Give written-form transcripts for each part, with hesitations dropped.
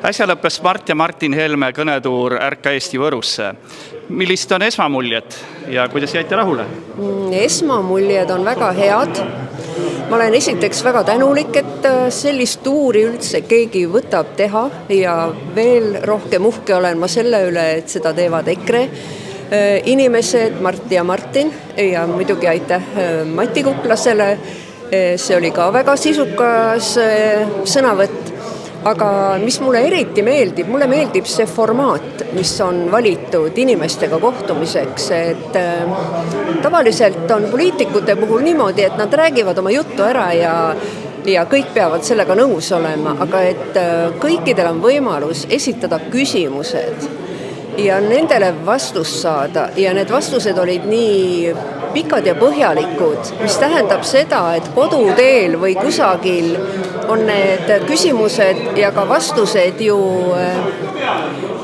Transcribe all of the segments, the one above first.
Äsja lõppes Mart ja Martin Helme kõnetuur Ärka Eesti Võrusse. Millist on esmamuljed ja kuidas jäite rahule? Esmamuljed on väga head. Ma olen esiteks väga tänulik, et sellist tuuri üldse keegi võtab teha ja veel rohkem uhke olen ma selle üle, et seda teevad EKRE inimesed, Mart ja Martin ja muidugi aitäh Mati Kuklasele. See oli ka väga sisukas sõnavõtt. Aga mis mulle eriti meeldib, mulle meeldib see formaat, mis on valitud inimestega kohtumiseks, et tavaliselt on poliitikute puhul niimoodi, et nad räägivad oma juttu ära ja kõik peavad sellega nõus olema, aga et kõikidel on võimalus esitada küsimused ja nendele vastust saada ja need vastused olid nii pikad ja põhjalikud, mis tähendab seda, et koduteel või kusagil on need küsimused ja ka vastused ju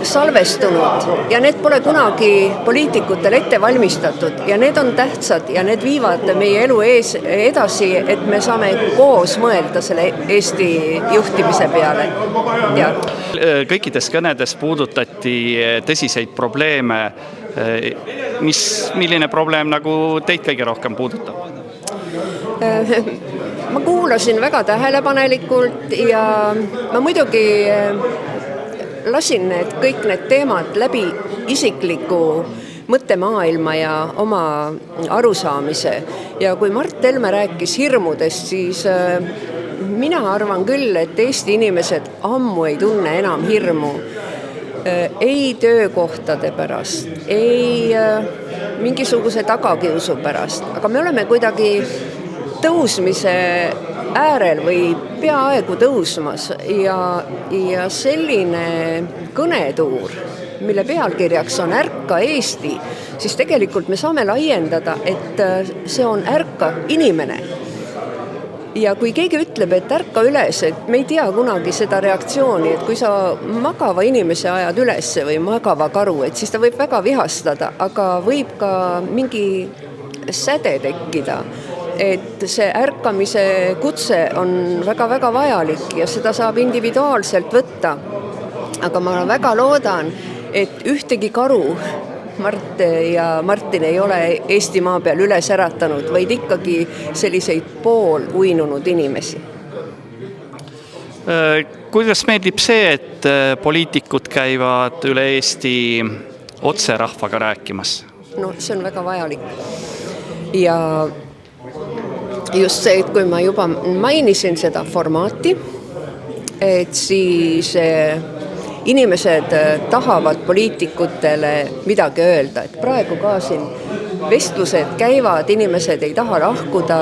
salvestunud ja need pole kunagi poliitikutel ette valmistatud ja need on tähtsad ja need viivad meie elu edasi, et me saame koos mõelda selle Eesti juhtimise peale. Ja. Kõikides kõnedes puudutati tõsiseid probleeme. Milline probleem nagu teid kõige rohkem puudutab? Ma kuulasin väga tähelepanelikult ja ma muidugi lasin kõik need teemad läbi isikliku mõttemaailma ja oma arusaamise. Ja kui Mart Helme rääkis hirmudest, siis mina arvan küll, et Eesti inimesed ammu ei tunne enam hirmu. Ei töökohtade pärast, ei mingisuguse tagakiusu pärast, aga me oleme kuidagi tõusmise äärel või peaaegu tõusmas ja selline kõnetuur, mille pealkirjaks on Ärka Eesti, siis tegelikult me saame laiendada, et see on Ärka inimene. Ja kui keegi ütleb, et ärka üles, et me ei tea kunagi seda reaktsiooni, et kui sa magava inimese ajad üles või magava karu, et siis ta võib väga vihastada, aga võib ka mingi säde tekkida. Et see ärkamise kutse on väga-väga vajalik ja seda saab individuaalselt võtta. Aga ma väga loodan, et ühtegi karu Mart ja Martin ei ole Eestimaa peal üles äratanud, vaid ikkagi selliseid pool uinunud inimesi. Kuidas meeldib see, et poliitikud käivad üle Eesti otse rahvaga rääkimas? No see on väga vajalik. Ja just see, et kui ma juba mainisin seda formaati, et siis inimesed tahavad poliitikutele midagi öelda, et praegu ka siin vestlused käivad, inimesed ei taha lahkuda.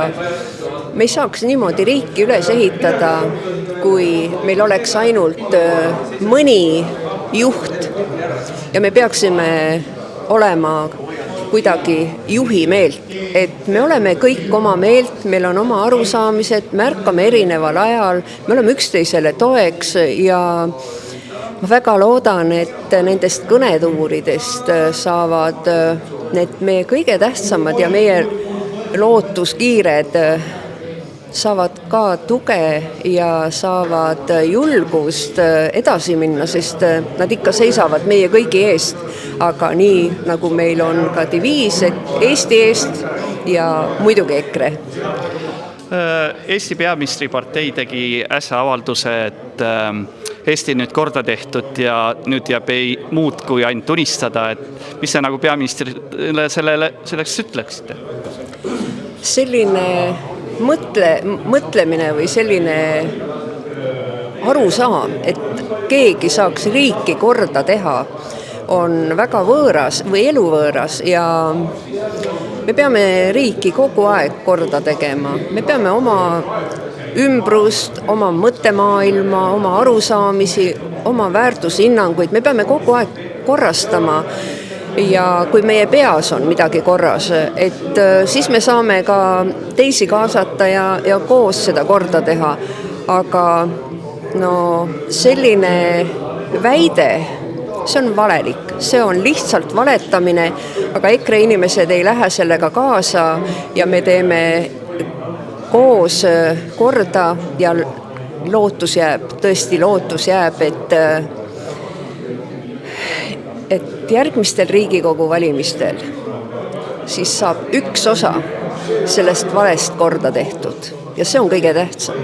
Me ei saaks niimoodi riiki üles ehitada, kui meil oleks ainult mõni juht ja me peaksime olema kuidagi juhi meelt, et me oleme kõik oma meelt, meil on oma arusaamised, me ärkame erineval ajal, me oleme üksteisele toeks ja ma väga loodan, et nendest kõnetuuridest saavad need meie kõige tähtsamad ja meie lootuskiired saavad ka tuge ja saavad julgust edasi minna, sest nad ikka seisavad meie kõigi eest. Aga nii nagu meil on ka diviis, et Eesti eest ja muidugi EKRE. Eesti peaministripartei tegi äsja avalduse, et Eesti nüüd korda tehtud ja nüüd jääb ei muud kui ainult tunistada, et mis see nagu peaministrile selleks ütleksite? Selline mõtlemine või selline arusaam, et keegi saaks riiki korda teha, on väga võõras või eluvõõras ja me peame riiki kogu aeg korda tegema. Me peame oma ümbrust, oma mõttemaailma, oma arusaamisi, oma väärtushinnanguid, me peame kogu aeg korrastama ja kui meie peas on midagi korras, et siis me saame ka teisi kaasata ja koos seda korda teha. Aga no selline väide, see on valelik, see on lihtsalt valetamine, aga EKRE inimesed ei lähe sellega kaasa ja me teeme koos korda ja lootus jääb, et järgmistel Riigikogu valimistel siis saab üks osa sellest valest korda tehtud ja see on kõige tähtsam.